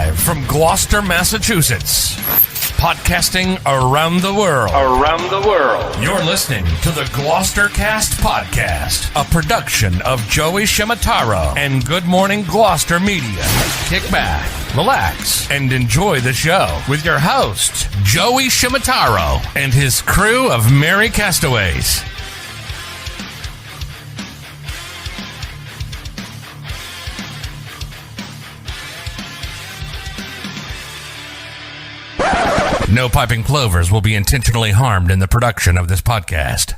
Live from Gloucester, Massachusetts. Podcasting around the world. You're listening to the Gloucester Cast Podcast, a production of Joey Shimataro and Good Morning Gloucester Media. Kick back, relax, and enjoy the show with your host, Joey Shimataro, and his crew of merry castaways. No piping plovers will be intentionally harmed in the production of this podcast.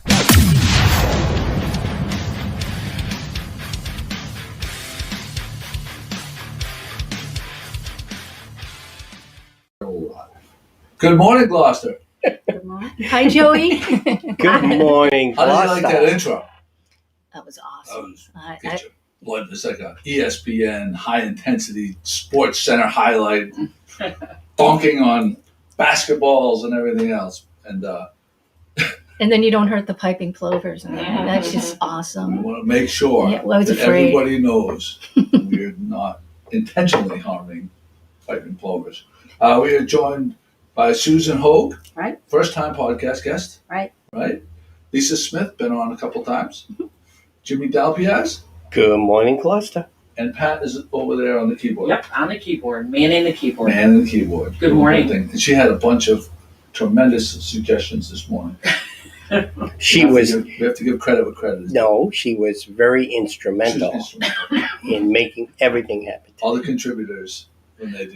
Good morning, Gloucester. Good morning. Hi, Joey. Good morning, How Gloucester. did you like that intro? That was awesome. Get your blood. It's like a ESPN high-intensity sports center highlight, bonking on basketballs and everything else. And then you don't hurt the piping plovers in there. That's just we awesome. want to make sure Yeah, well, I was that afraid. everybody knows we're not intentionally harming piping plovers. We are joined by Susan Hoague, Right. First-time podcast guest. Right. Lisa Smith, been on a couple times. Jimmy Dalpiaz, Good morning, Gloucester. and Pat is over there on the keyboard. Yep, on the keyboard, manning the keyboard. Man in the keyboard. Good morning. And she had a bunch of tremendous suggestions this morning. She was We have to give credit where credit is due. no, she was very She's instrumental instrumental. in making everything happen. All the contributors, when they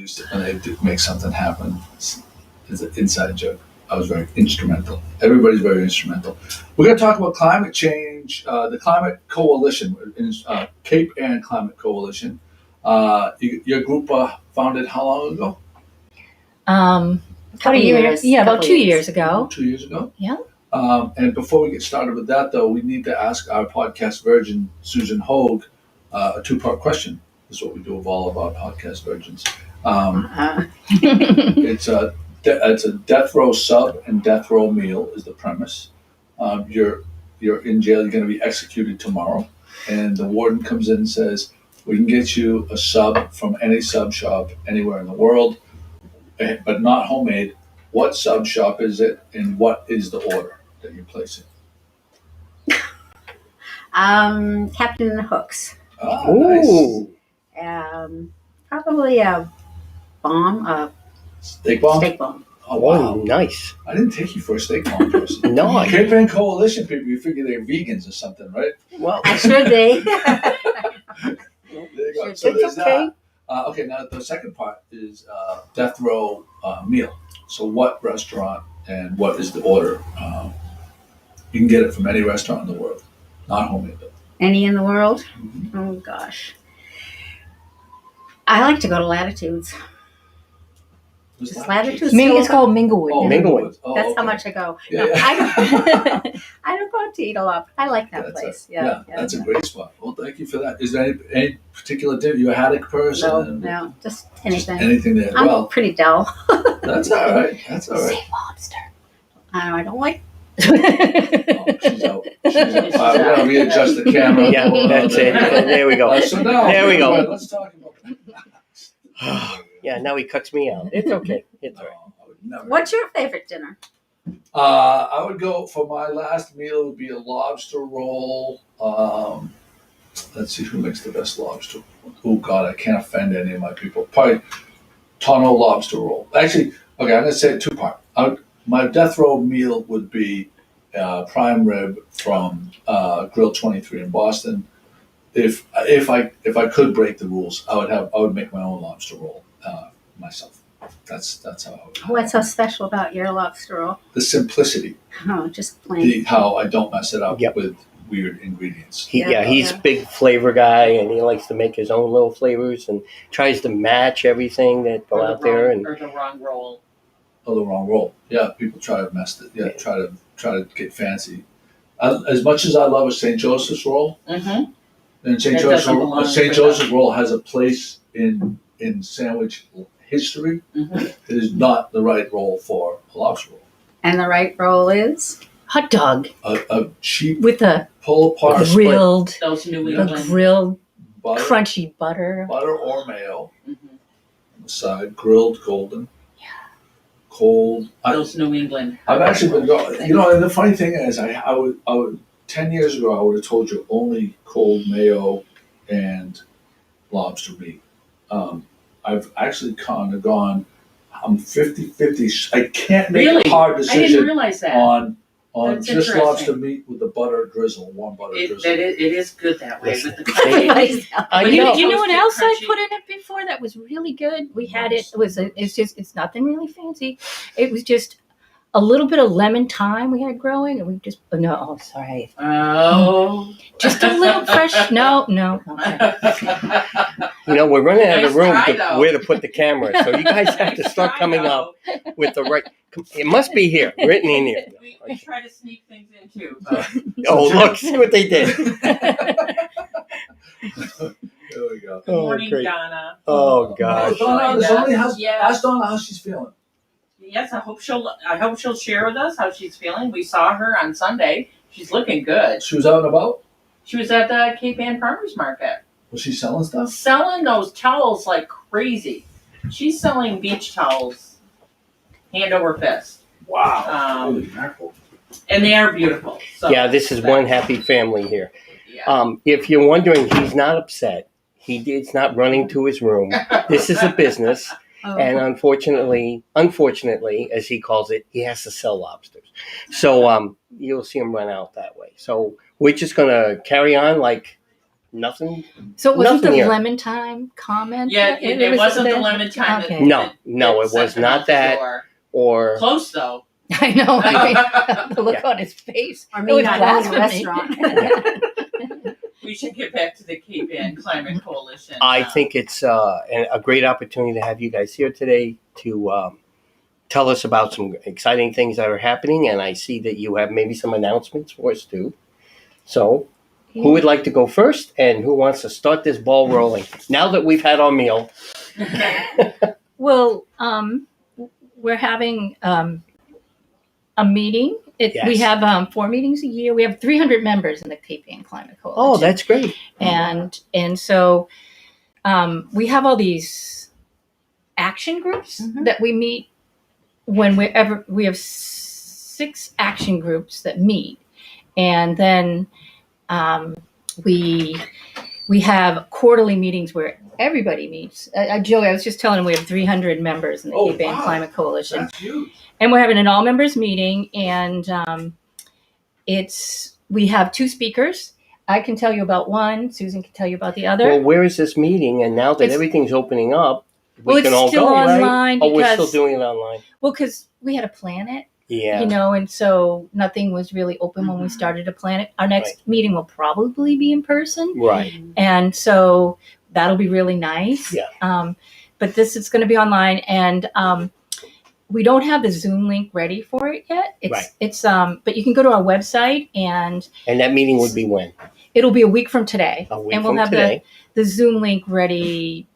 do make something happen, it's an inside joke. I was very instrumental. Everybody's very instrumental. We're going to talk about climate change, the Climate Coalition, Cape Ann Climate Coalition. Your group founded how long ago? Couple years. Yeah, about 2 years ago. 2 years ago? Yeah. And before we get started with that, though, we need to ask our podcast virgin, Susan Hoague, a two-part question. This is what we do with all of our podcast virgins. It's a death row sub and death row meal is the premise. You're in jail. You're going to be executed tomorrow, and the warden comes in and says, "We can get you a sub from any sub shop anywhere in the world, but not homemade. What sub shop is it, and what is the order that you're placing?" Captain Hooks. Nice. Ooh, Probably a bomb, Steak bomb. steak bomb. Oh wow! nice. I didn't take you for a steak bomb person. No, Cape Ann Coalition people, you figure they're vegans or something, right? well, I should be. There you go. So It's there's okay. that. Okay, now the second part is death row meal. So what restaurant and what is the order? You can get it from any restaurant in the world, not homemade though. Any in the world? Mm-hmm. Oh, gosh. I like to go to Latitudes. What's Is that? Latitudes It's still open? called Minglewood. Oh, Minglewood. Oh, That's okay. how much I go. Yeah, No, yeah. I don't go out to eat a lot. I like that That's place. Yeah, that's a great spot. Well, thank you for that. Is there any particular dinner? You a haddock person? No, just Just anything. anything there. I'm Well, pretty dull. that's all right. That's all right. Say lobster. I don't like. Oh, she's out. We're gonna readjust the camera. yeah, that's it. There we go. So now, There we go. all right, let's talk about. Yeah, now he cuts me out. It's okay. It's all right. No, I would never. What's your favorite dinner? I would go for my last meal. It would be a lobster roll. Let's see who makes the best lobster. Oh God, I can't offend any of my people. Probably Tono lobster roll. Actually, okay, I'm gonna say it two-part. My death row meal would be prime rib from Grill 23 in Boston. If I could break the rules, I would make my own lobster roll myself. That's how I would. What's so special about your lobster roll? The simplicity. Oh, just plain. How I don't mess it up Yep. with weird ingredients. He's a big flavor guy, and he likes to make his own little flavors and tries to match everything that go out there. And Or the wrong roll. Oh, the wrong roll. Yeah, people try to mess it. Yeah, try to get fancy. As much as I love a St. Joseph's roll, Mm-hmm. and St. It Joseph's doesn't belong St. for Joseph's roll has a place in sandwich history. Mm-hmm. It is not the right roll for a lobster roll. And the right roll is? Hot dog A cheap with a pull apart grilled, Those New Yeah. a grilled butter, crunchy butter. butter or mayo, Mm-hmm. side, grilled golden. Yeah. Cold. Those New England. I've actually been going. And the funny thing is, I would 10 years ago I would have told you only cold mayo and lobster meat. I've actually kind of gone. I'm 50-50. I can't make Really? a hard I didn't decision realize that. on That's just interesting. lobster meat with the butter drizzle, warm butter drizzle. It is good that way Listen. with the crunchy. I But know. You know what else I Crunchy. put in it before that was really good? We had it. It's nothing really fancy. It was just a little bit of lemon thyme we had growing, and we just sorry, Oh. just a little fresh. No. Okay. We're running out of Nice room try, to though. where to put the camera, so you guys have to start coming up with the right. It must be here, written in here. We try to sneak things in too. But Oh, look, see what they did. There we go. good morning, great. Donna. Oh, gosh. Donna, Yeah. ask Donna how she's feeling. Yes, I hope she'll share with us how she's feeling. We saw her on Sunday. She's looking good. She was out and about. She was at the Cape Ann Farmers Market Was she selling stuff? selling those towels like crazy. She's selling beach towels hand over fist. Wow. Holy mackerel. And they are beautiful. So Yeah, this is one happy family here. Yeah. If you're wondering, he's not upset. It's not running to his room. This is a business. Oh. And unfortunately, as he calls it, he has to sell lobsters. So you'll see him run out that way. So we're just going to carry on like nothing. So it wasn't Nothing the here. lemon thyme comment? Yeah, it wasn't the lemon thyme. Okay. No, it was sent not out that. the door. Or Close though. I know. The look on his face. Or It me was not going to the blasphemy. restaurant. We should get back to the Cape Ann Climate Coalition. I think it's a great opportunity to have you guys here today to tell us about some exciting things that are happening. And I see that you have maybe some announcements for us too. So who would like to go first and who wants to start this ball rolling? Now that we've had our meal. Well, we're having a meeting. Yes. We have 4 meetings a year. We have 300 members in the Cape Ann Climate Coalition. Oh, that's great. and so we have all these action groups that we meet when we have 6 action groups that meet, and then we have quarterly meetings where everybody meets. Joey, I was just telling him we have 300 members in the Cape Ann Climate Coalition. That's huge. And we're having an all members meeting, and we have 2 speakers. I can tell you about one. Susan can tell you about the other. Well, where is this meeting? And now that It's- everything's opening up, we Well, can it's all still go, right? online Oh, we're still because- doing it online. Well, because we had to plan it, Yeah. and so nothing was really open when we started to plan it. Our next meeting will probably be in person, Right. and so that'll be really nice. Yeah. But this is going to be online, and we don't have the Zoom link ready for it yet. But you can go to our website, and And that meeting would be when? it'll be a week from today. A week and we'll from have today. the Zoom link ready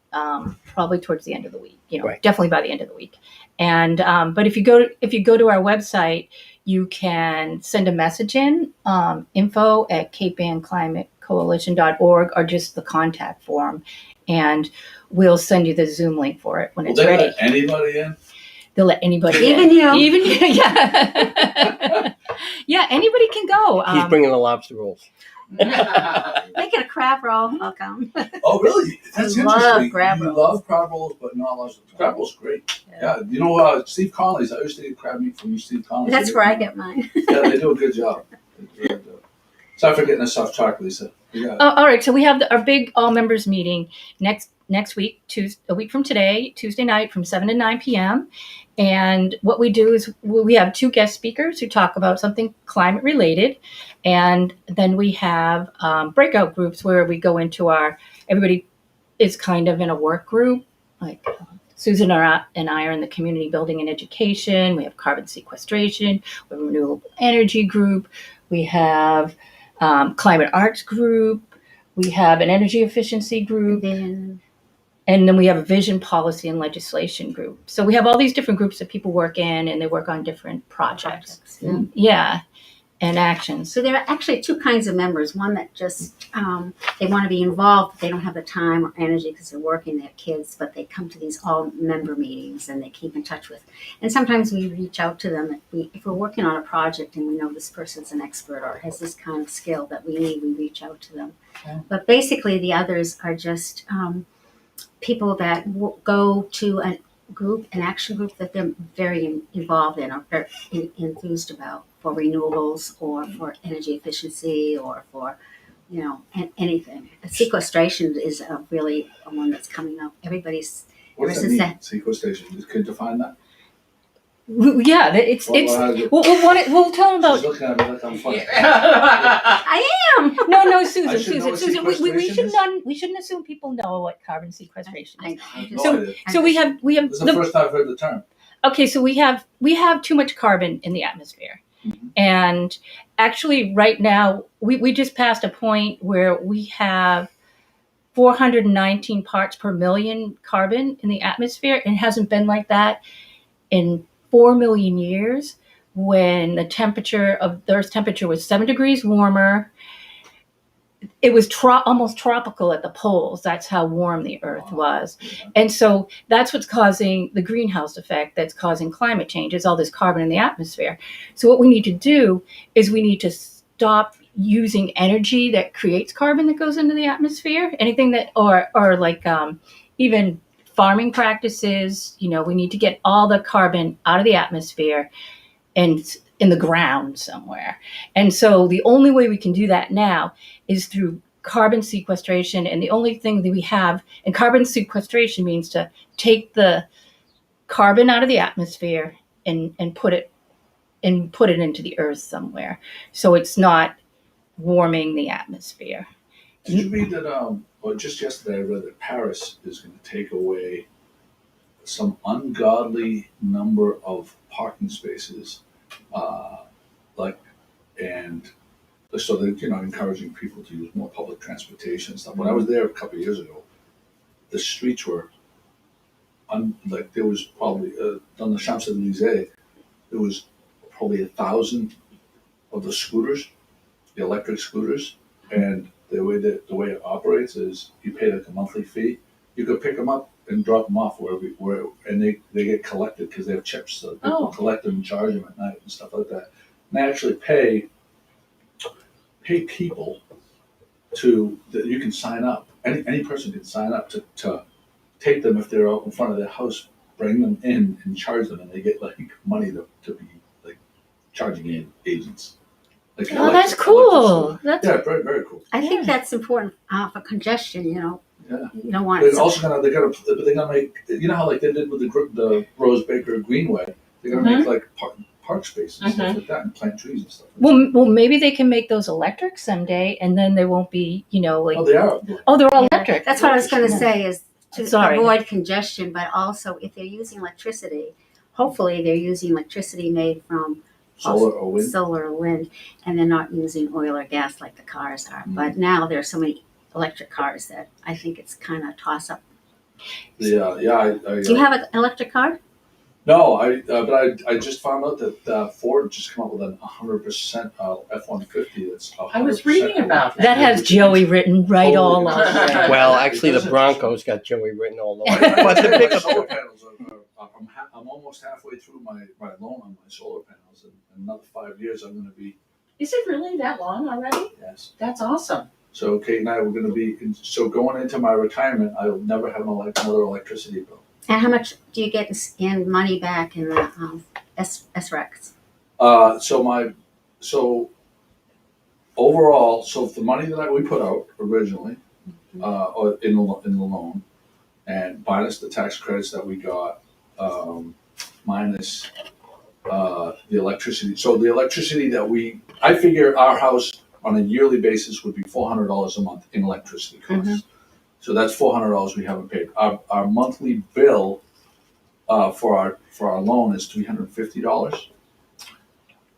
probably towards the end of the week. Right. Definitely by the end of the week. And but if you go to our website, you can send a message in info@capeannclimatecoalition.org or just the contact form, and we'll send you the Zoom link for it when Will it's they ready. let anybody in? They'll let anybody Even in. you. Even you. Yeah. Yeah. Anybody can go. He's bringing the lobster rolls. Make it a crab roll. I'll come. Oh, really? That's I love interesting. crab You rolls. love crab rolls, but not lobster. Crab rolls great. Yeah. Steve Connolly's. I used to get crab meat from Steve Connolly's. That's where I get mine. Yeah, they do a good job. They really do. Sorry for getting us off track, Lisa. Yeah. All right. So we have our big all members meeting next week, a week from today, Tuesday night from 7 to 9 p.m. And what we do is we have 2 guest speakers who talk about something climate related. And then we have breakout groups where we go into everybody is kind of in a work group. Like Susan and I are in the community building and education. We have carbon sequestration. We have a renewable energy group. We have climate arts group. We have an energy efficiency group. And then we have a vision policy and legislation group. So we have all these different groups that people work in, and they work on different projects. Yeah. Yeah. and actions. So there are actually two kinds of members. One that just they want to be involved, but they don't have the time or energy because they're working, they have kids, but they come to these all member meetings and they keep in touch with. And sometimes we reach out to them if we're working on a project and we know this person's an expert or has this kind of skill that we need. We reach out to them. Yeah. But basically, the others are just people that go to an action group that they're very involved in or very enthused about, for renewables or for energy efficiency or for, anything. Sequestration is really one that's coming up. Everybody's. What does that mean? Sequestration. Can you define that? Yeah, it's. We'll tell them about. She's looking at me like I'm funny. I am. No, I Susan. should know what Susan. We sequestration is? we shouldn't assume people know what carbon sequestration is. I No know. idea. So we have This is the first time I've heard the term. Okay, so we have too much carbon in the atmosphere. Mm-hmm. And actually right now we just passed a point where we have 419 parts per million carbon in the atmosphere, and it hasn't been like that in 4 million years, when the temperature of the Earth's temperature was 7 degrees warmer. It was almost tropical at the poles. That's how warm the Earth was. And so that's what's causing the greenhouse effect, that's causing climate change, is all this carbon in the atmosphere. So what we need to do is we need to stop using energy that creates carbon that goes into the atmosphere. Anything that, or like even farming practices, we need to get all the carbon out of the atmosphere and in the ground somewhere. And so the only way we can do that now is through carbon sequestration. And the only thing that we have, and carbon sequestration means to take the carbon out of the atmosphere and put it into the earth somewhere, so it's not warming the atmosphere. Did you read that, or just yesterday I read that Paris is going to take away some ungodly number of parking spaces, and so they're encouraging people to use more public transportation and stuff. When I was there a couple of years ago, the streets were there was probably on the Champs Elysees, there was probably 1,000 of the scooters, the electric scooters, and the way it operates is you pay like a monthly fee. You could pick them up and drop them off where and they get collected because they have chips, so people collect them and charge them at night and stuff like that. And they actually pay people that you can sign up. Any person can sign up to take them if they're out in front of their house, bring them in and charge them, and they get like money to be like charging agents. That's cool. Very, very cool. I think that's important for congestion. You don't want. They're gonna make, how like they did with the Rose Baker Greenway. They're gonna make like park spaces and stuff like that, and plant trees and stuff. Well, maybe they can make those electric someday, and then they won't be, Oh, they are. Oh, they're all electric. That's what I was going to say, is to Sorry. avoid congestion, but also if they're using electricity, hopefully they're using electricity made from Solar or wind, and they're not using oil or gas like the cars are. Mm-hmm. But now there are so many electric cars that I think it's kind of toss up. Do you have an electric car? No, but I just found out that Ford just come up with an 100% F-150 that's 100%. I was reading about That has Joey written right all over it. Well, actually, the Broncos got Joey written all over. But But the my pickup solar panels I'm almost halfway through my loan on my solar panels. In another 5 years, I'm going to be. Is it really that long already? Yes. That's awesome. So Kate and I were going to be. So going into my retirement, I'll never have another electricity bill. And how much do you get in money back in the SRECs? So overall, the money that we put out originally, or in the loan, and minus the tax credits that we got, minus the electricity. So the electricity that I figure our house on a yearly basis would be $400 a month in electricity costs. Mm-hmm. So that's $400 we haven't paid. Our monthly bill for our loan is $350,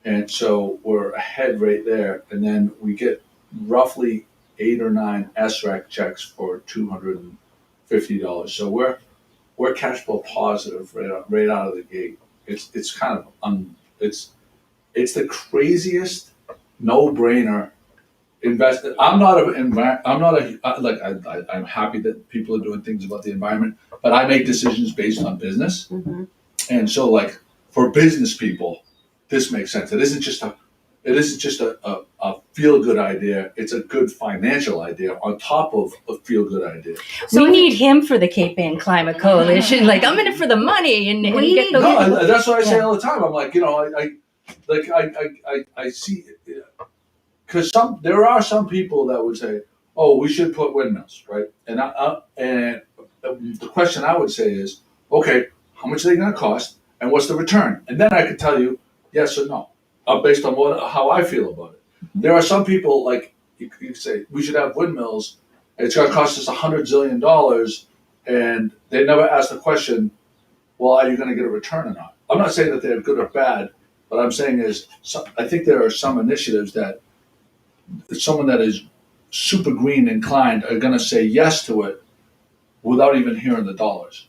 and so we're ahead right there. And then we get roughly 8 or 9 SREC checks for $250. So we're cash flow positive right out of the gate. It's kind of it's the craziest no-brainer. Invest. I'm not I'm happy that people are doing things about the environment, but I make decisions based on business. Mhm. And so, like, for business people, this makes sense. It isn't just a feel-good idea. It's a good financial idea on top of a feel-good idea. We need him for the Cape Ann Climate Coalition. Like, I'm in it for the money, and We get need- those. No, that's what I say Yeah. all the time. I'm like, I see, because there are some people that would say, oh, we should put windmills, right? And the question I would say is, okay, how much are they going to cost, and what's the return? And then I could tell you yes or no, based on how I feel about it. There are some people, like, you say we should have windmills. It's going to cost us $100 zillion, and they never ask the question, well, are you going to get a return or not? I'm not saying that they're good or bad. What I'm saying is, I think there are some initiatives that someone that is super green inclined are going to say yes to it without even hearing the dollars.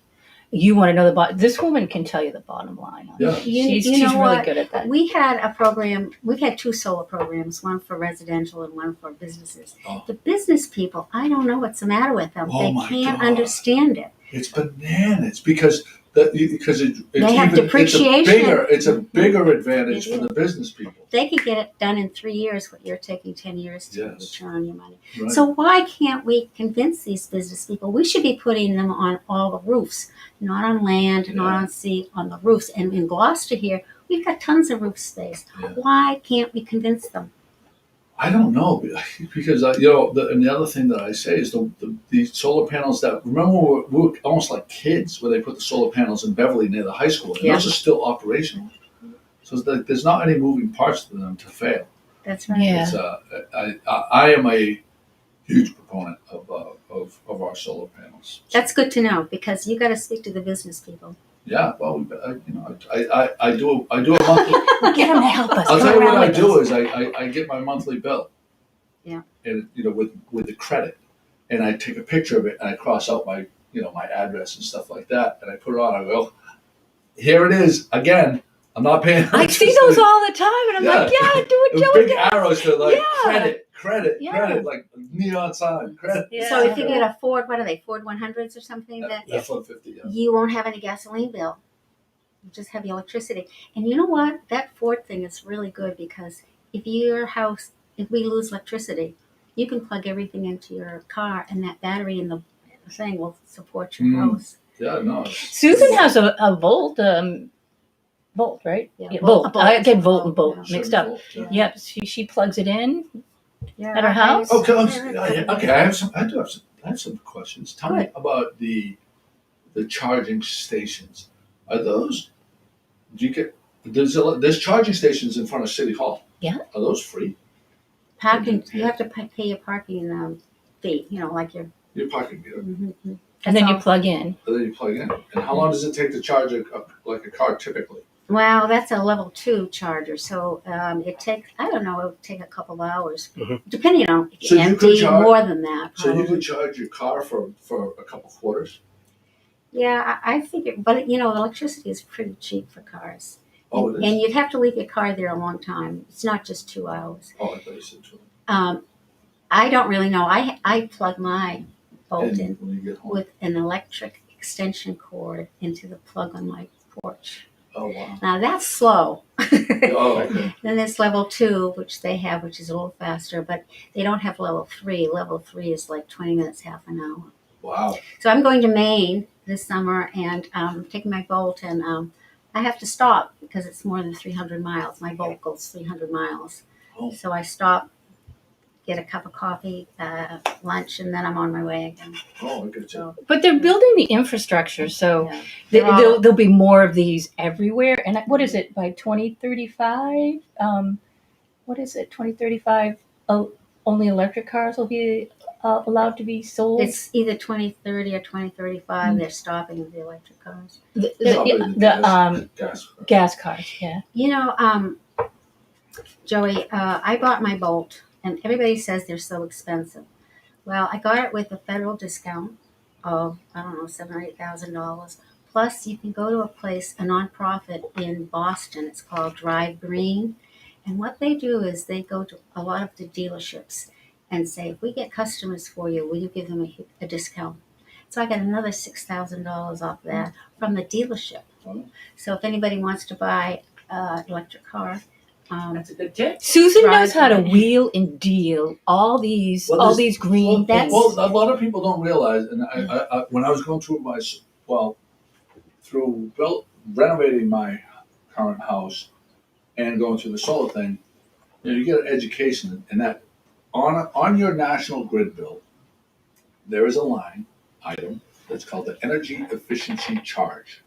You want to know the bottom? This woman can tell you the bottom line. Yeah. She's You know really what? good at that. We had a program, we've had 2 solar programs, one for residential and one for businesses. Oh. The business people, I don't know what's the matter with them. Oh They my can't God. understand it. It's bananas because They have depreciation. It's a bigger advantage for the business people. They could get it done in 3 years, what you're taking 10 years to Yes. return on your money. Right? So why can't we convince these business people? We should be putting them on all the roofs, not on land, not Yeah. on sea, on the roofs. And in Gloucester here, we've got tons of roof space. Yeah. Why can't we convince them? I don't know because and the other thing that I say is the solar panels that remember we were almost like kids when they put the solar panels in Beverly near the high school, and Yeah. those are still operational. So it's like there's not any moving parts to them to fail. That's right. Yeah. It's, I am a huge proponent of our solar panels. That's good to know because you got to speak to the business people. Yeah, well, I do a monthly. Get him to help us. I'll Come tell you what around I with do us. is I get my monthly bill. Yeah. And with the credit, and I take a picture of it and I cross out my my address and stuff like that, and I put it on. I go, here it is again. I'm not paying. I see those all the time, and I'm like, yeah, do it, With Joey. big arrows to like Yeah. credit, Yeah. like neon sign, credit. Yeah. So if you get a Ford, what are they, Ford 100s or something, that F-150. Yeah. you won't have any gasoline bill. You just have the electricity. And you know what? That Ford thing is really good because if we lose electricity, you can plug everything into your car and that battery in the thing will support your house. Yeah, no. Susan has a Volt, Volt, right? Yeah, Volt. a Volt. I get Volt and Bolt Yeah. mixed up. 7 volt, Yep, she plugs it in. Yeah, At her house? Okay, okay. I have some questions. Tell me Good. about the charging stations. Are those? Do you get? There's charging stations in front of City Hall. Yeah. Are those free? Parking, you have to pay your parking fee, like your. Your parking meter. Mm-hmm. And then you plug in. And then you plug in. And how long does it take to charge a car typically? Well, that's a level 2 charger, so it takes, I don't know, it would take a couple of hours, depending on if So you you could empty charge- more than that. So you Probably. can charge your car for a couple quarters. Yeah, I figure, but electricity is pretty cheap for cars. Oh, it is. And you'd have to leave your car there a long time. It's not just 2 hours. Oh, I thought you said 2. I don't really know. I plug my Volt And in when you get home. with an electric extension cord into the plug on my porch. Oh wow. Now that's slow. Oh, okay. Then there's level 2, which they have, which is a little faster, but they don't have level 3. Level 3 is like 20 minutes, half an hour. Wow. So I'm going to Maine this summer and taking my Volt, and I have to stop because it's more than 300 miles. My Volt goes 300 miles. Oh. So I stop, get a cup of coffee, lunch, and then I'm on my way again. Oh, I get you. So, But they're building the infrastructure, so yeah. They're all- there'll be more of these everywhere. And what is it, by 2035? What is it, 2035? Only electric cars will be allowed to be sold? It's either 2030 or 2035. They're stopping the electric cars. Probably The gas. gas cars, yeah. Joey, I bought my Bolt, and everybody says they're so expensive. Well, I got it with a federal discount of, I don't know, $7,000 or $8,000. Plus, you can go to a nonprofit in Boston. It's called Drive Green, And what they do is they go to a lot of the dealerships and say, if we get customers for you, will you give them a discount? So I got another $6,000 off that from the dealership. Oh. So if anybody wants to buy an electric car, That's a good tip. Susan Drive knows how to it. wheel and deal all these green. Well, a lot of people don't realize, and I when I was going through renovating my current house and going through the solar thing, you get an education in that on your national grid bill, there is a line item that's called the energy efficiency charge.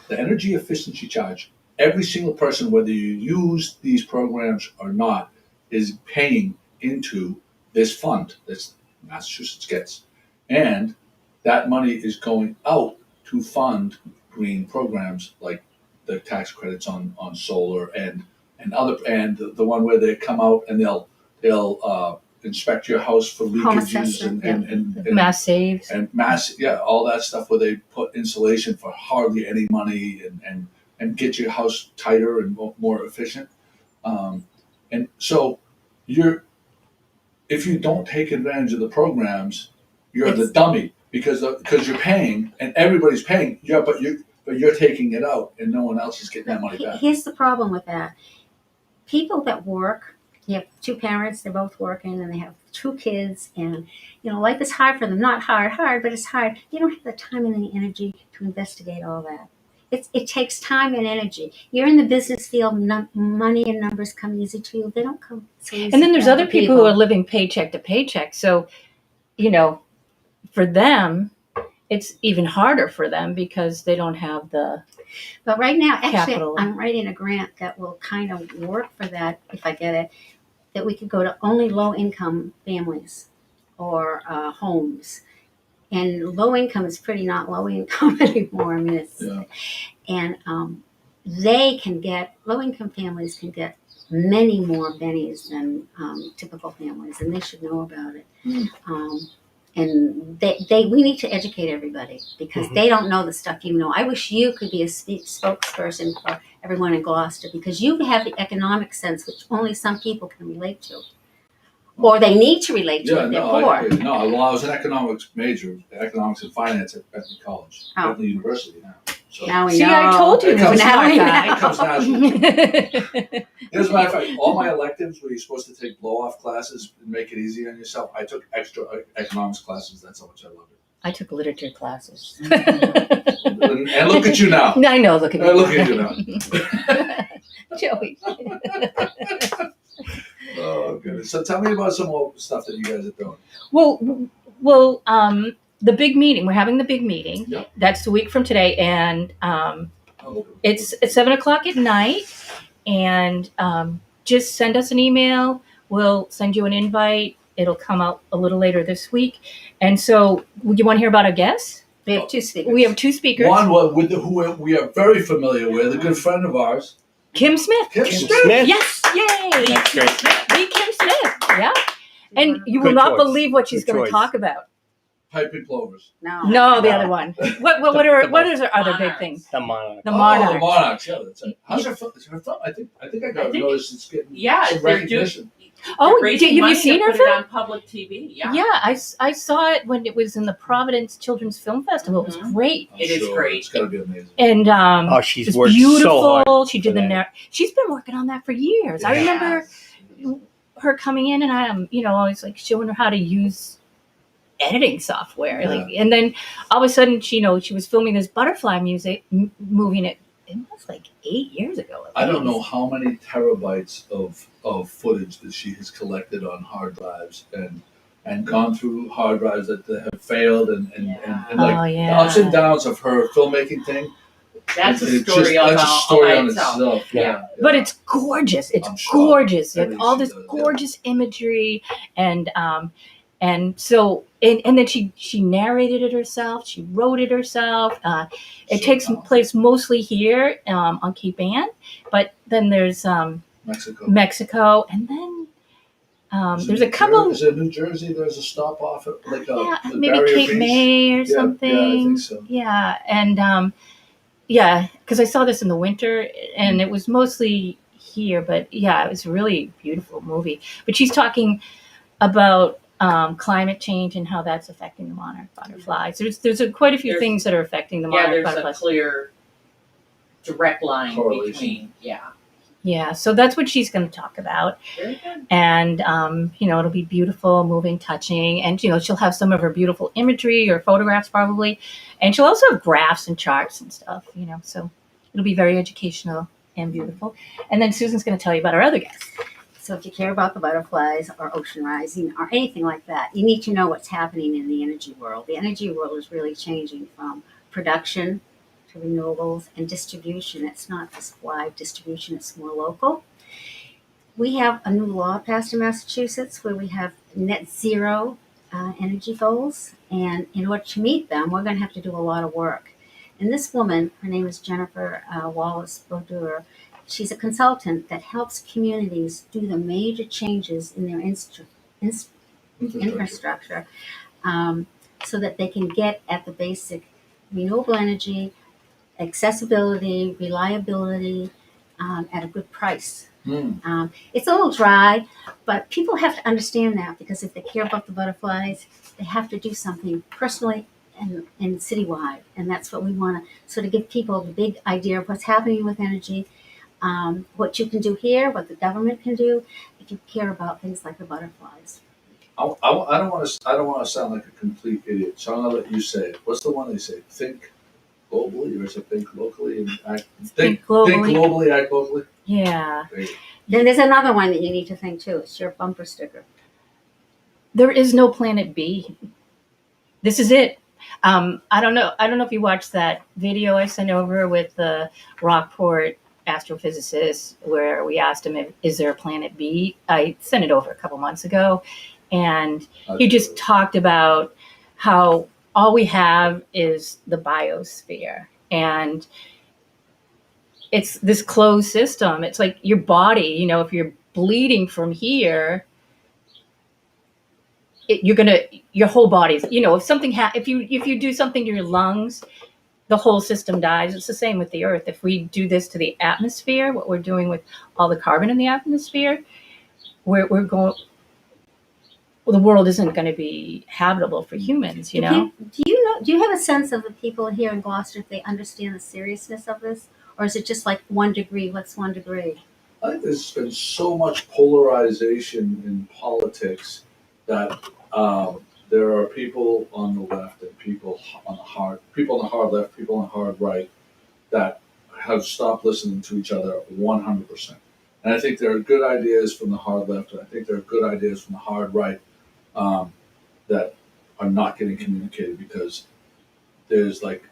The energy efficiency charge, every single person, whether you use these programs or not, is paying into this fund that Massachusetts gets. And that money is going out to fund green programs like the tax credits on solar and the one where they come out and they'll inspect your house for Home leakages assessment, and Mass saves. and all that stuff where they put insulation for hardly any money and get your house tighter and more efficient. And so if you don't take advantage of the programs, you're the dummy because you're paying and everybody's paying. Yeah, but you're taking it out and no one else is getting that money back. here's the problem with that. People that work, you have two parents, they're both working, and they have two kids, and life is hard for them. Not hard, but it's hard. They don't have the time and the energy to investigate all that. It takes time and energy. You're in the business field, money and numbers come easy to you. They don't come so easy. And then there's to other people who are living paycheck to paycheck. So, for them, it's even harder for them because they don't have the. But right now, actually, Capital. I'm writing a grant that will kind of work for that if I get it, that we could go to only low-income families or homes. And low income is pretty not low income anymore. I mean, and low-income families can get many more bennies than typical families, and they should know about it. And we need to educate everybody because they don't know the stuff you know. I wish you could be a spokesperson for everyone in Gloucester because you have the economic sense, which only some people can relate to. Or they need to relate to if they're poor. I was an economics major, economics and finance at Bentley College, Bentley University now. So Now we See, know. I told you It he was a comes smart It guy. comes naturally. As a matter of fact, all my electives where you're supposed to take blow-off classes and make it easy on yourself, I took extra economics classes. That's how much I loved it. I took literature classes. And look at you now. I know, look at me. Look at you now. Joey. Oh, goodness. So tell me about some more stuff that you guys are doing. Well, the big meeting. We're having the big meeting. Yep. That's a week from today, and it's at 7:00 at night. And just send us an email. We'll send you an invite. It'll come out a little later this week. And so, would you want to hear about our guests? We have two speakers. We have two speakers. One who we are very familiar with, a good friend of ours, Kim Smith. Kim Kim Smith. Smith. Yes, yay! That's great. The Kim Smith. Yeah. And you will Good not choice. believe what she's Good going to choice. talk about. Piping plovers. No, the other one. What is her other big Monarchs. things? The monarch. The Oh, monarch. the Monarchs. Yeah, that's it. How's her film? Is her film? I think I got noticed it's getting Yeah, some they're recognition. Oh, raising have you money seen to her put film? it on public TV. Yeah. Yeah, I saw it when it was in the Providence Children's Film Festival. It was great. I'm It is sure great. It's got to be amazing. And Oh, she's it's worked beautiful. so hard. She did for the that. she's been working on that for years. I remember her coming in and I'm, always like showing her how to use editing software. Yeah. And then all of a sudden, she was filming this butterfly movie, and it was like 8 years ago. I don't know how many terabytes of footage that she has collected on hard drives and gone through hard drives that have failed and like Oh, yeah. the ups and downs of her filmmaking thing. That's a It's story just- all that's a by story on itself. itself. Yeah. But it's gorgeous. It's I'm sure. gorgeous. Everything All she this does, gorgeous imagery, and so and then she narrated it herself. She wrote it herself. It So takes talented. place mostly here on Cape Ann, but then there's Mexico, and then there's a couple. Is it New Jersey? There's a stop off at like Yeah, the maybe Barrier Cape Reef? May or Yeah, something. Yeah, I think so. Yeah, and because I saw this in the winter, and it was mostly here, but yeah, it was a really beautiful movie. But she's talking about climate change and how that's affecting the monarch butterflies. There's quite a few things that are affecting the monarch there's butterflies. a clear direct line Correlation. between, Yeah, so that's what she's going to talk about. Very good. And, it'll be beautiful, moving, touching. And, she'll have some of her beautiful imagery or photographs probably. And she'll also have graphs and charts and stuff, so it'll be very educational and beautiful. And then Susan's going to tell you about our other guests. So if you care about the butterflies or ocean rising or anything like that, you need to know what's happening in the energy world. The energy world is really changing from production to renewables and distribution. It's not just wide distribution, it's more local. We have a new law passed in Massachusetts where we have net zero energy goals. And in order to meet them, we're going to have to do a lot of work. And this woman, her name is Jennifer Wallace-Brodeur, she's a consultant that helps communities do the major changes in their infrastructure so that they can get at the basic renewable energy, accessibility, reliability at a good price. It's a little dry, but people have to understand that because if they care about the butterflies, they have to do something personally and citywide. And that's what we want to sort of give people the big idea of what's happening with energy, what you can do here, what the government can do if you care about things like the butterflies. I don't want to sound like a complete idiot, so I'm gonna let you say it. What's the one they say? Think globally, or is it think locally and act? Think globally, act locally. Yeah. Then there's another one that you need to think too. It's your bumper sticker. There is no planet B. This is it. I don't know if you watched that video I sent over with the Rockport astrophysicist where we asked him, is there a planet B? I sent it over a couple months ago. And he just talked about how all we have is the biosphere. And it's this closed system. It's like your body, if you're bleeding from here, your whole body's, if something if you do something to your lungs, the whole system dies. It's the same with the earth. If we do this to the atmosphere, what we're doing with all the carbon in the atmosphere, we're going, the world isn't going to be habitable for humans, Do you have a sense of the people here in Gloucester, if they understand the seriousness of this? Or is it just like 1 degree, what's 1 degree? I think there's been so much polarization in politics that there are people on the left and people on the hard left, people on the hard right that have stopped listening to each other 100%. And I think there are good ideas from the hard left, and I think there are good ideas from the hard right that are not getting communicated because there's like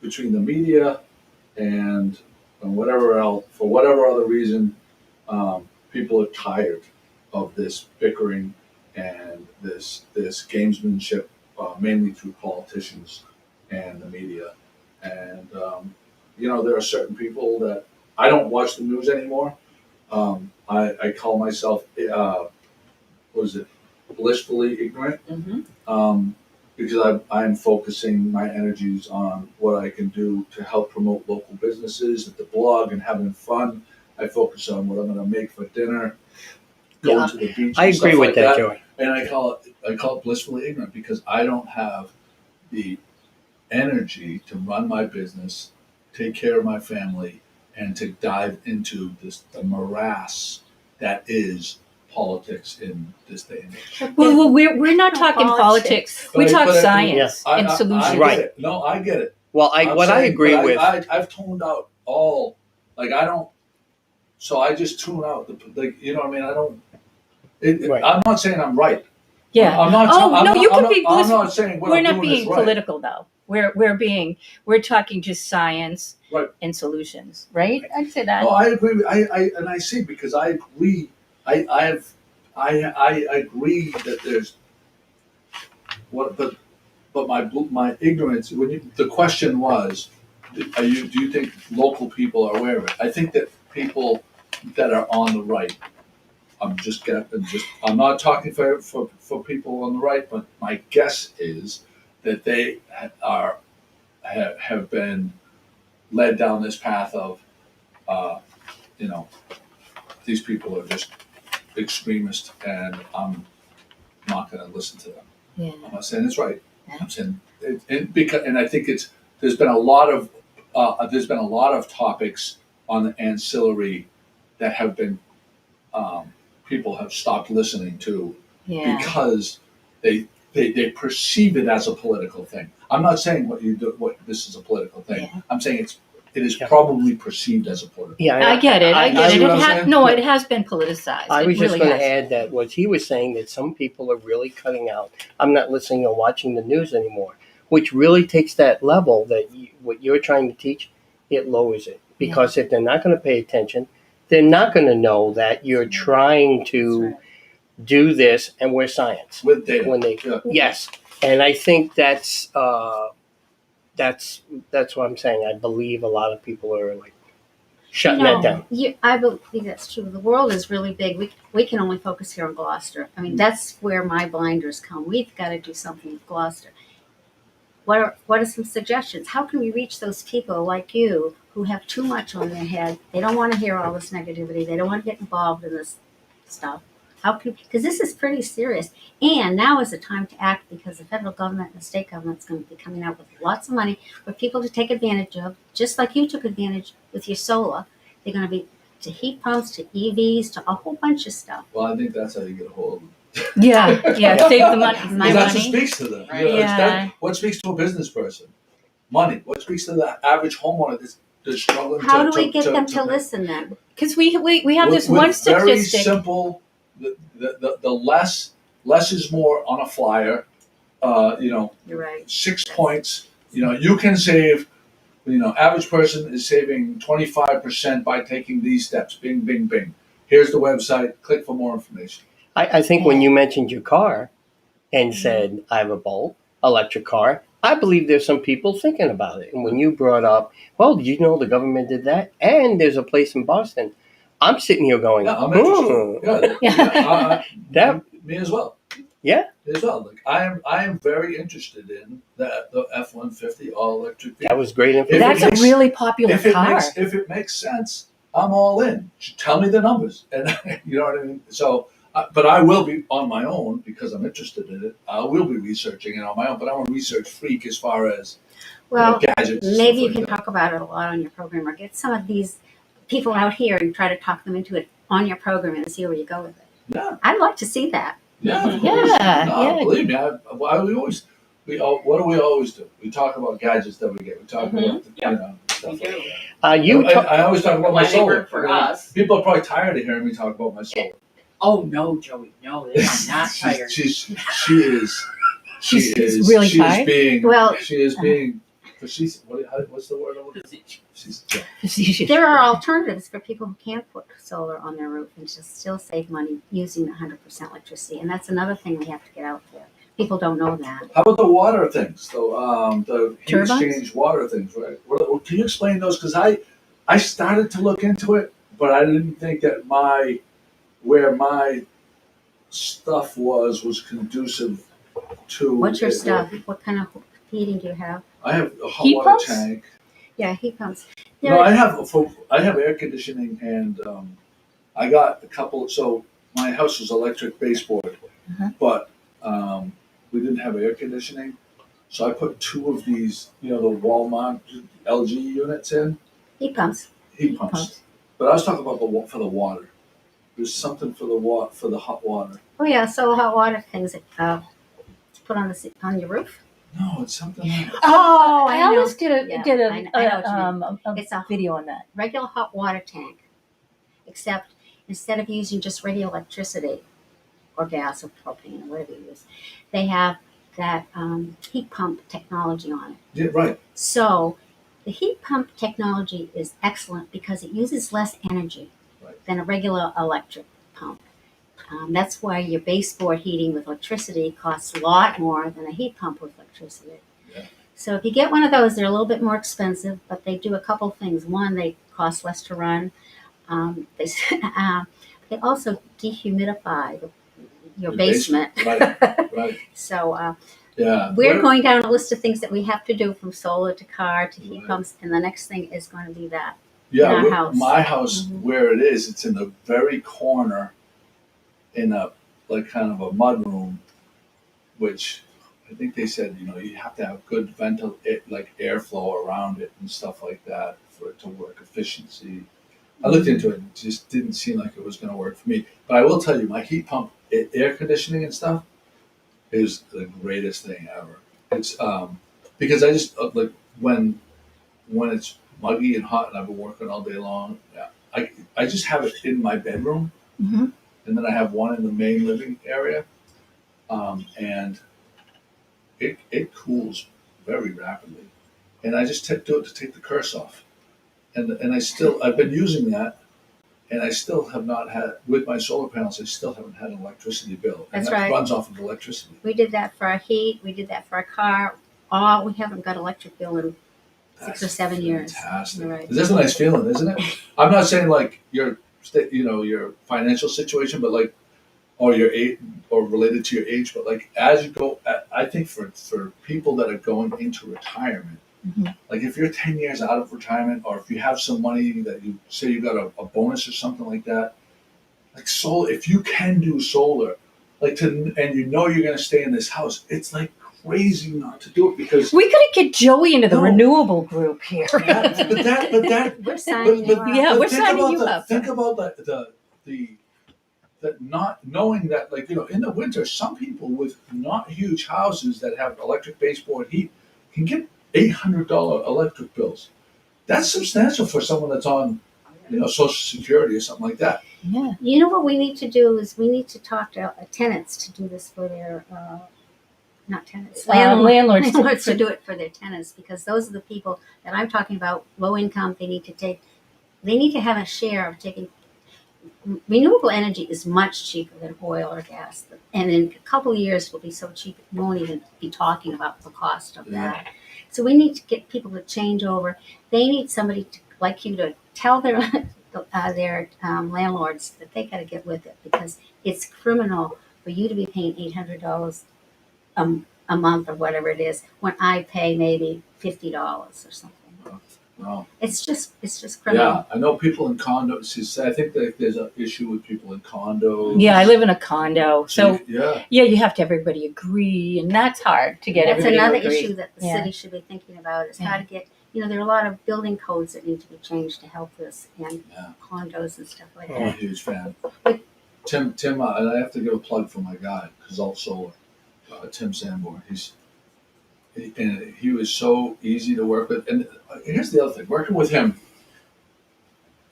between the media and whatever else, for whatever other reason, people are tired of this bickering and this gamesmanship, mainly through politicians and the media. And there are certain people that I don't watch the news anymore. I call myself blissfully ignorant, because I'm focusing my energies on what I can do to help promote local businesses at the blog and having fun. I focus on what I'm going to make for dinner, going to the beach. I agree with that, Joey. And I call it blissfully ignorant because I don't have the energy to run my business, take care of my family, and to dive into the morass that is politics in this day and age. Well, we're not talking politics. We talk science and solutions. I get it. No, I get it. Well, I agree with. I've toned out all. Like I don't. So I just tune out. You know what I mean? I don't. Right. I'm not saying I'm right. Yeah. I'm not. I'm not saying what we're I'm not doing being is right. political though. We're talking just science and solutions, right? I'd say that. No, I agree. I see because I agree. I agree that there's but my ignorance. The question was, do you think local people are aware of it? I think that people that are on the right. I'm not talking for people on the right, but my guess is that they have been led down this path of these people are just extremists, and I'm not going to listen to them. Yeah. I'm not saying it's right. Yeah. I'm saying and I think there's been a lot of topics on the ancillary that have been people have stopped listening to Yeah. because they perceive it as a political thing. I'm not saying what this is a political thing. Yeah. I'm saying it is Yeah. probably perceived as a political. Yeah, I get it. I get see it. what It I'm has saying? no. It has been politicized. I It was just really going to has. add that what he was saying that some people are really cutting out. I'm not listening or watching the news anymore, which really takes that level that what you're trying to teach, it lowers it. Because if they're not going to pay attention, they're not going to know that you're trying to do this and we're science. With data. When they Yeah. yes, and I think that's what I'm saying. I believe a lot of people are like shutting that down. I believe that's true. The world is really big. We can only focus here on Gloucester. I mean, that's where my blinders come. We've got to do something with Gloucester. What are some suggestions? How can we reach those people like you who have too much on their head? They don't want to hear all this negativity. They don't want to get involved in this stuff. Because this is pretty serious. And now is the time to act, because the federal government and the state government is going to be coming out with lots of money for people to take advantage of, just like you took advantage with your solar. They're going to be to heat pumps, to EVs, to a whole bunch of stuff. Well, I think that's how you get a hold of them. Yeah. Save the money. My That's what money. speaks to them. Right. Yeah. What speaks to a business person? Money. What speaks to the average homeowner that's struggling How to do we get them to pay? listen then? Because we have this With one very statistic. simple. The less is more on a flyer. You're right. 6 points. You can save. Average person is saving 25% by taking these steps. Bing, bing, bing. Here's the website. Click for more information. I think when you mentioned your car and said, I have a Bolt electric car, I believe there's some people thinking about it. And when you brought up, well, did you know the government did that? And there's a place in Boston. I'm sitting here going, Yeah, I'm interested. That- me as well. Yeah. Me as well. Like I am very interested in the F-150 all electric vehicle. That was great If information. it That's makes- a really popular if it car. makes sense, I'm all in. Just tell me the numbers, and you know what I mean. So, but I will be on my own because I'm interested in it. I will be researching it on my own, but I'm a research freak as far as Well, gadgets. and maybe stuff you like can that. talk about it a lot on your program, or get some of these people out here and try to talk them into it on your program and see where you go with it. Yeah, I'd like to see that. yeah, of Yeah, course. yeah. Believe me, what do we always do? We talk about gadgets that we get. We talk about stuff We like do. that. I always talk about my Why they solar. work for us. People are probably tired of hearing me talk about my solar. Oh no, Joey, no, they are not tired. She's She's really she tired? Is being, Well, she is being. What's the word? She's there are alternatives for people who can't put solar on their roof and just still save money using 100% electricity. And that's another thing we have to get out there. People don't know that. How about the water things? The heat Turbines? exchange water things, right? Can you explain those? Because I started to look into it, but I didn't think that where my stuff was conducive to. What's your it. stuff? What kind of heating do you have? I have a hot Heat water pumps? tank. Yeah, heat pumps. No, I have air conditioning, and I got a couple. So my house was electric baseboard, but we didn't have air conditioning, so I put 2 of these, the Walmart LG units in Heat pumps. heat pumps. But I was talking about for the water. There's something for the hot water. Oh yeah, so hot water things that put on your roof. No, it's something. Like, Oh, I I know. always did Yeah, a I know what you mean. It's a video on that. regular hot water tank, except instead of using just regular electricity or gas or propane or whatever you use, they have that heat pump technology on it. yeah, right. So the heat pump technology is excellent because it uses less energy than a regular electric pump. That's why your baseboard heating with electricity costs a lot more than a heat pump with electricity. Yeah. So if you get one of those, they're a little bit more expensive, but they do a couple things. One, they cost less to run. They also dehumidify your basement. Right. So Yeah. we're going down a list of things that we have to do, from solar to car to heat Right. pumps, and the next thing is going to be that. Yeah, our house. my house, Mhm. where it is, it's in the very corner in a like kind of a mud room, which I think they said you have to have good like airflow around it and stuff like that for it to work efficiency. I looked into it and it just didn't seem like it was going to work for me. But I will tell you, my heat pump, air conditioning and stuff, is the greatest thing ever. It's because I just like when it's muggy and hot and I've been working all day long. Yeah, I just have it in my bedroom, Mm-hmm. and then I have one in the main living area, and it cools very rapidly, and I just do it to take the curse off, and I've been using that. And I still have not had, with my solar panels, I still haven't had an electricity bill. And That's that right. runs off of electricity. We did that for our heat. We did that for our car. We haven't got electric bill in 6 or 7 years. Fantastic. You're right. That's a nice feeling, isn't it? I'm not saying like your financial situation, but like, or your age, or related to your age, but like as you go, I think for people that are going into retirement, Mhm. like if you're 10 years out of retirement, or if you have some money that you say you got a bonus or something like that, like solar, if you can do solar, and you're going to stay in this house, it's like crazy not to do it because We gotta get Joey into the No. renewable group here. that We're signing you up. Yeah, but we're think signing about you up. Think about that not knowing that, like, in the winter, some people with not huge houses that have electric baseboard heat can get $800 electric bills. That's substantial for someone that's on, Social Security or something like that. Yeah. You know what we need to do is we need to talk to tenants to do this for their, not tenants, Landlords. landlords to do it for their tenants, because those are the people that I'm talking about, low income. They need to have a share of taking. Renewable energy is much cheaper than oil or gas, and in a couple of years will be so cheap we won't even be talking about the cost of that. So we need to get people to change over. They need somebody like you to tell their landlords that they got to get with it, because it's criminal for you to be paying $800 a month or whatever it is when I pay maybe $50 or something. Wow. It's just criminal. Yeah, I know people in condos. I think that there's an issue with people in condos. Yeah, I live in a condo, so yeah. you have to have everybody agree, and that's hard to get That's everybody another to agree. issue that the Yeah. city should be thinking about, is how to get, there are a lot of building codes that need to be changed to help this, and Yeah. condos and stuff like I'm a that. huge fan. Tim, and I have to give a plug for my guy, Gazalt Solar, Tim Sanborn. He was so easy to work with. And here's the other thing: working with him,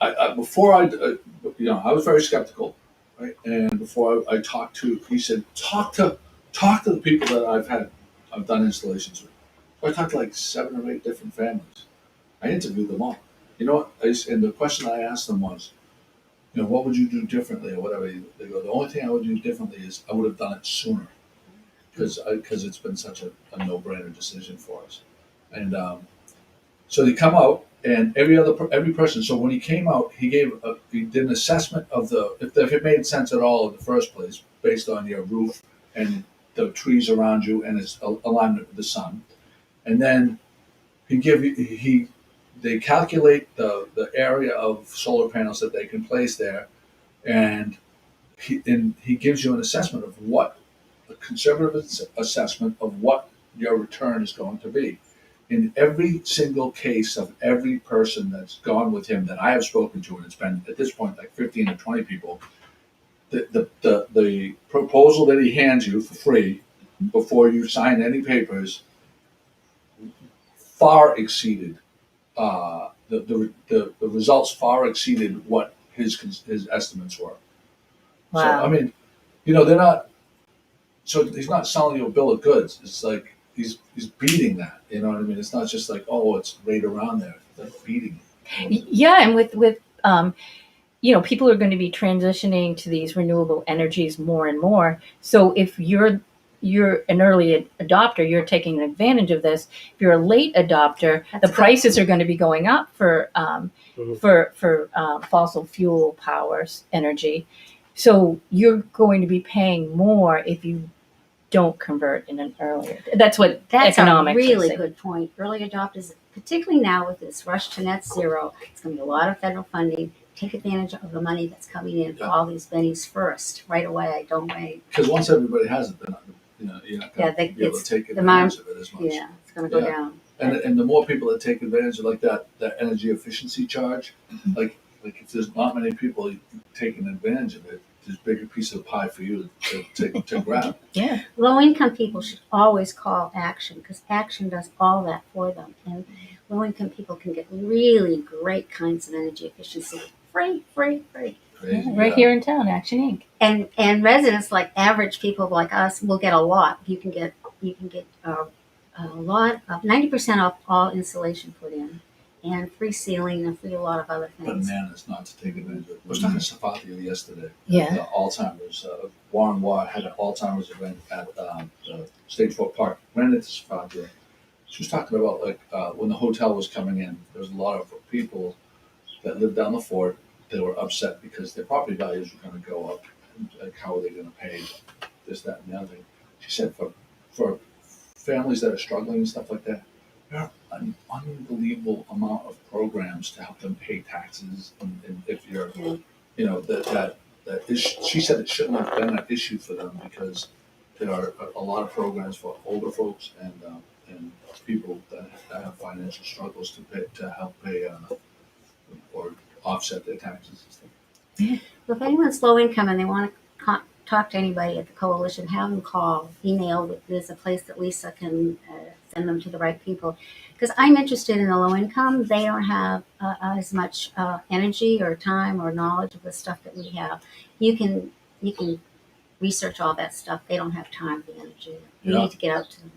I was very skeptical, right? And before I talked to, he said, talk to the people that I've done installations with. So I talked to like 7 or 8 different families. I interviewed them all. You know what? And the question I asked them was, what would you do differently or whatever? They go, the only thing I would do differently is I would have done it sooner, because it's been such a no-brainer decision for us. And so they come out, and every person. So when he came out, he did an assessment of if it made sense at all in the first place, based on your roof and the trees around you and its alignment with the sun. And then they calculate the area of solar panels that they can place there, and he gives you an assessment of a conservative assessment of what your return is going to be. In every single case of every person that's gone with him that I have spoken to, and it's been at this point like 15 or 20 people, the proposal that he hands you for free before you sign any papers far exceeded the results far exceeded what his estimates were. Wow. So I mean, they're not. So he's not selling you a bill of goods. It's like he's beating that. You know what I mean? It's not just like, oh, it's right around there. They're beating it. Yeah, and with people are going to be transitioning to these renewable energies more and more. So if you're an early adopter, you're taking advantage of this. If you're a late adopter, That's the prices are going to be going up for fossil fuel powers energy. So you're going to be paying more if you don't convert in an earlier. That's what That's economics a really is. good point. Early adopters, particularly now with this rush to net zero, it's going to be a lot of federal funding. Take advantage of the money that's coming in for all these bennies first, right away. Don't wait. Because once everybody has it, then you're not going to be able to take advantage of it as much. Yeah, it's going to go down. And the more people that take advantage of like that energy efficiency charge, like if there's not many people taking advantage of it, there's a bigger piece of the pie for you to grab. Yeah. Low income people should always call Action because Action does all that for them. And low income people can get really great kinds of energy efficiency. Free. Crazy, Right here in town, Action Inc. And residents like average people like us will get a lot. You can get a lot of 90% off all insulation put in, and free ceiling and free a lot of other things. Bananas not to take advantage of it. I was talking to Safathia yesterday. Yeah. The Alzheimer's. Warren Watt had an Alzheimer's event at the State Fort Park. Ran into Safathia. She was talking about when the hotel was coming in, there was a lot of people that lived down the fort. They were upset because their property values were going to go up. And, how are they going to pay this, that, and the other thing? She said for families that are struggling and stuff like that, there are an unbelievable amount of programs to help them pay taxes. And if you're, she said it shouldn't have been an issue for them because there are a lot of programs for older folks and people that have financial struggles to help pay or offset their taxes and stuff. Well, if anyone's low income and they want to talk to anybody at the coalition, have them call, email. There's a place that Lisa can send them to the right people. Because I'm interested in the low income. They don't have as much energy or time or knowledge of the stuff that we have. You can research all that stuff. They don't have time or the energy. You need to get out to them.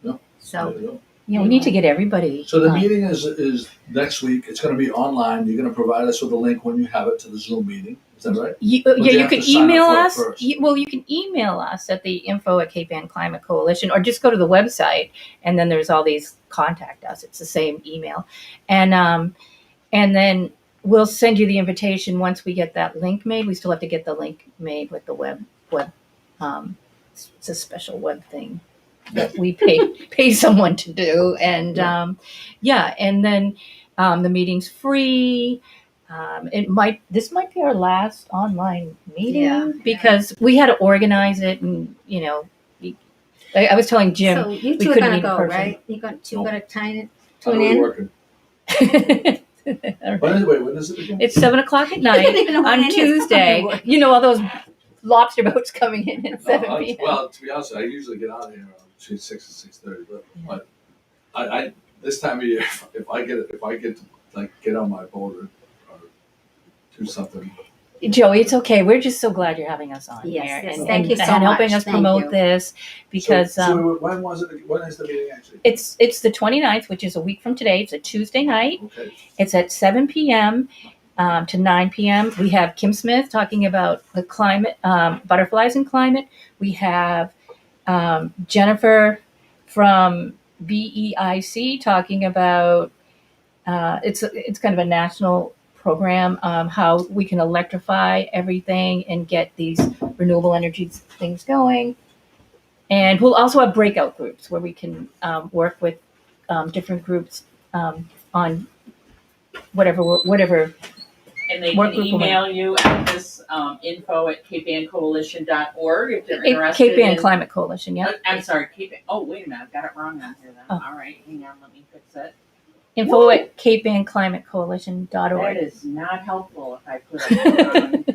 Yeah. So. Yeah, we need to get everybody. So the meeting is next week. It's going to be online. You're going to provide us with a link when you have it to the Zoom meeting. Is that right? You can email us. You can email us at the info@Cape Ann Climate Coalition, or just go to the website, and then there's all these contact us. It's the same email, and then we'll send you the invitation once we get that link made. We still have to get the link made with the web. It's a special web thing that we pay someone to do, and and then the meeting's free. This might be our last online meeting because we had to organize it, and I was telling Jim, so you we two are couldn't going to meet in go, person. right? You got two going to tune We're in. working. When is it again? It's 7:00 at night on Tuesday. All those lobster boats coming in at 7 p.m. Well, to be honest, I usually get out of here between 6 and 6:30. But I this time of year, if I get to get on my boat or do something. Joey, it's okay. We're just so glad you're having us on Yes, here yes. and, Thank you so and helping much. us Thank promote you. this because So when was it? When is the meeting actually? it's the 29th, which is a week from today. It's a Tuesday night. Okay. It's at 7 p.m. To 9 p.m. We have Kim Smith talking about the climate, butterflies and climate. We have Jennifer from BEIC talking about it's kind of a national program, how we can electrify everything and get these renewable energy things going. And we'll also have breakout groups where we can work with different groups on whatever. And they Work can group woman. email you at this info@capeanncoalition.org if they're interested Cape Ann in. Climate Coalition, yeah. I'm sorry, Cape Ann. Oh, wait a minute. I've got it wrong on here then. Oh. All right, hang on. Let me fix it. info@capeannclimatecoalition.org. That is not helpful if I put it wrong.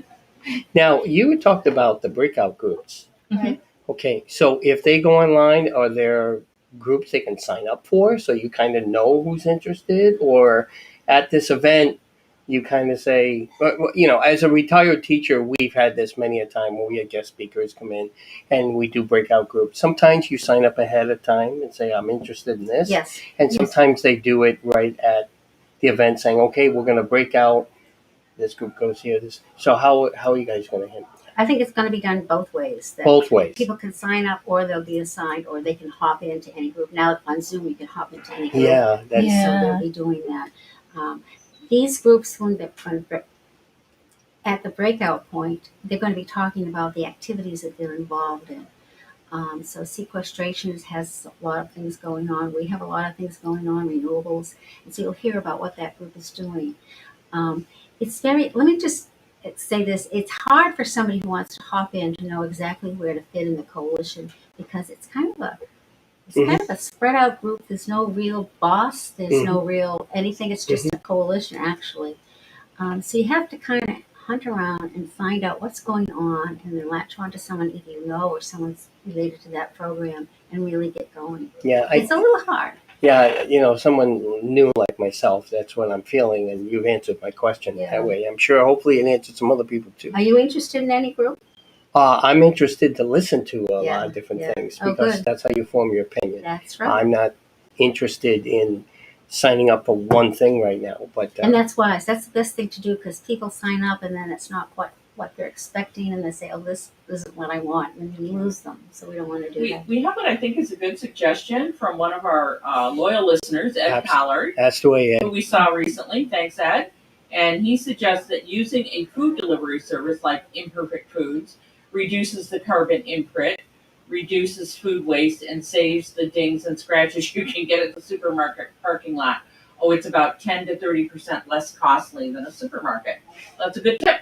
Now, you talked about the breakout groups. Mhm. Okay, so if they go online, are there groups they can sign up for so you kind of know who's interested? Or at this event, you kind of say, as a retired teacher, we've had this many a time where we had guest speakers come in and we do breakout groups. Sometimes you sign up ahead of time and say, I'm interested in this. Yes. And sometimes they do it right at the event saying, okay, we're going to break out. This group goes here. So how are you guys going to handle it? I think it's going to be done both ways. That Both ways. People can sign up, or they'll be assigned, or they can hop into any group. Now on Zoom, you can hop into any group. Yeah, that's Yeah. So they'll be doing that. These groups, at the breakout point, they're going to be talking about the activities that they're involved in. So sequestration has a lot of things going on. We have a lot of things going on, renewables. And so you'll hear about what that group is doing. Let me just say this, it's hard for somebody who wants to hop in to know exactly where to fit in the coalition because it's kind of a spread out group. There's no real boss. There's no real anything. It's just a coalition actually. So you have to kind of hunt around and find out what's going on and then latch on to someone either you know or someone's related to that program and really get going. Yeah, It's a little hard. Yeah, someone new like myself, that's what I'm feeling, and you've answered my question that way. I'm sure hopefully it answered some other people too. Are you interested in any group? I'm interested to listen to a lot of different things because good. that's how you form your opinion. That's right. I'm not interested in signing up for one thing right now, but and that's wise. That's the best thing to do because people sign up and then it's not quite what they're expecting and they say, oh, this isn't what I want, and then you lose them. So we don't want to do that. We have what I think is a good suggestion from one of our loyal listeners, Ed Collard, that's the way, Ed. who we saw recently. Thanks, Ed. And he suggests that using a food delivery service like Imperfect Foods reduces the carbon imprint, reduces food waste, and saves the dings and scratches you can get at the supermarket parking lot. Oh, it's about 10 to 30% less costly than a supermarket. That's a good tip.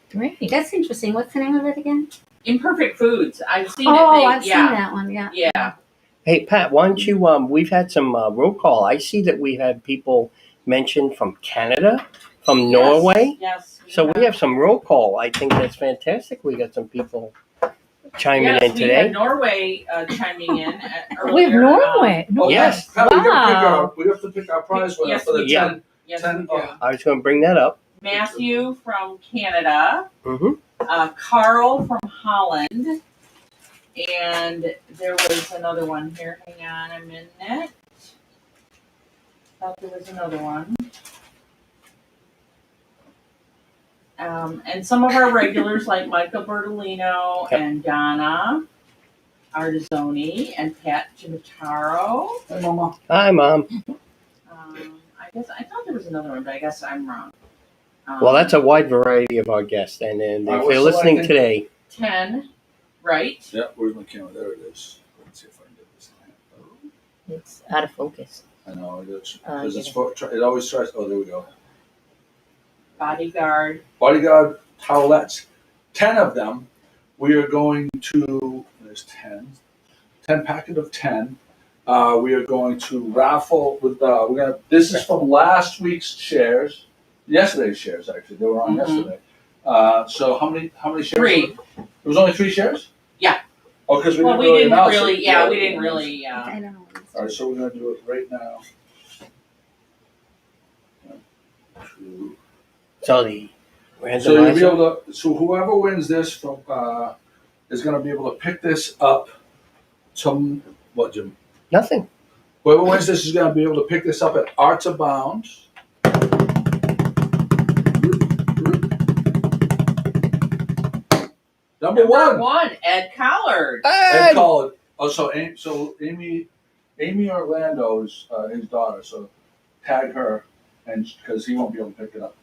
Great. That's interesting. What's the name of it again? Imperfect Foods. I've seen it. I've seen that one. Yeah. Yeah. Hey, Pat, why don't you, we've had some roll call. I see that we had people mentioned from Canada, from Norway. Yes. So we have some roll call. I think that's fantastic. We got some people chiming in we today. had Norway chiming in earlier. We have Norway. Yes. Pat, Wow. we have to pick our prize winner for the 10. Yes, 10 we do. I was going to bring that up. Matthew from Canada, Mm-hmm. Carl from Holland, and there was another one here. Hang on a minute. Thought there was another one. And some of our regulars like Michael Bertolino and Donna Artizzoni and Pat Cimitaro. Hey, Mama. Hi, Mom. I thought there was another one, but I guess I'm wrong. Well, that's a wide variety of our guests, and if All right, they're what's listening selecting? today, 10, right? Yeah, where's my camera? There it is. Let's see if I can get this thing. It's out of focus. I know it is. Oh, Because yeah. it always tries. Oh, there we go. Bodyguard. Bodyguard towelettes. 10 of them. We are going to. There's 10. 10 packet of 10. We are going to raffle with. This is from last week's shares. Yesterday's shares, actually. They were on yesterday. So how many shares? 3. There was only 3 shares? Yeah. Oh, because we Well, didn't really announce it. we didn't really. I don't know. All right, so we're going to do it right now. 2. so the So you'll be randomizer. able to. So whoever wins this from is going to be able to pick this up. What, Jim? Nothing. Whoever wins this is going to be able to pick this up at Arts Abound. Number one. Ed Collard. Ed Collard. Oh, so Amy Orlando is his daughter. So tag her, and because he won't be able to pick it up,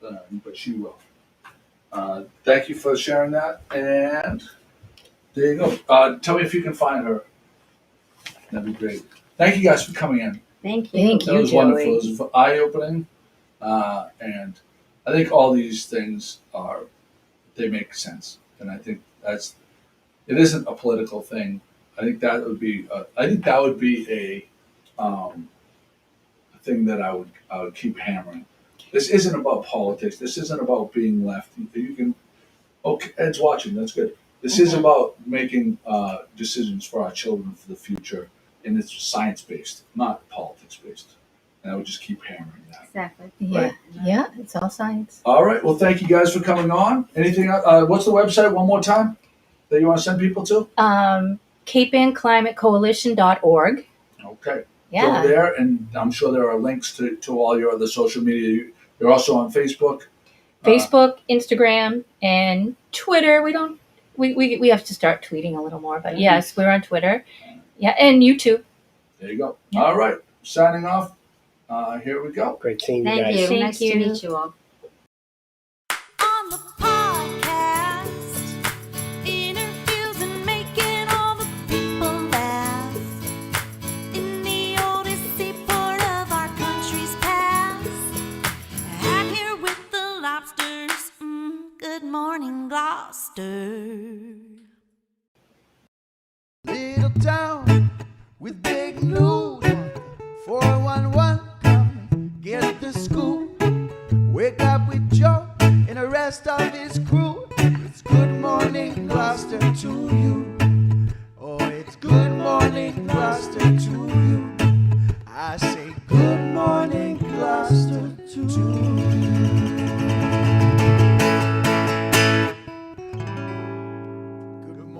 but she will. Thank you for sharing that, and there you go. Tell me if you can find her. That'd be great. Thank you guys for coming in. Thank you. Thank That you, was wonderful. Joey. It was eye-opening, and I think all these things they make sense, and I think it isn't a political thing. I think that would be a thing that I would keep hammering. This isn't about politics. This isn't about being left. You can. Okay, Ed's watching. That's good. This is about making decisions for our children for the future, and it's science-based, not politics-based. And I would just keep hammering that. Exactly. Yeah. Right. Yeah, it's all science. All right. Well, thank you guys for coming on. Anything? What's the website one more time that you want to send people to? CapeAndClimateCoalition.org. Okay. Yeah. Go there, and I'm sure there are links to all your other social media. You're also on Facebook. Facebook, Instagram, and Twitter. We have to start tweeting a little more, but yes, we're on Twitter. Yeah, and YouTube. There you go. Yeah. All right. Signing off. Here we go. Great seeing you Thank guys. you. Thank Nice to you. meet you all. On the podcast, interviews and making all the Gloucester. Little town with big news. 411, come get the scoop. Wake up with Joe and the rest of his crew. It's good morning, Gloucester, to you. Oh, it's good morning, Gloucester, to you.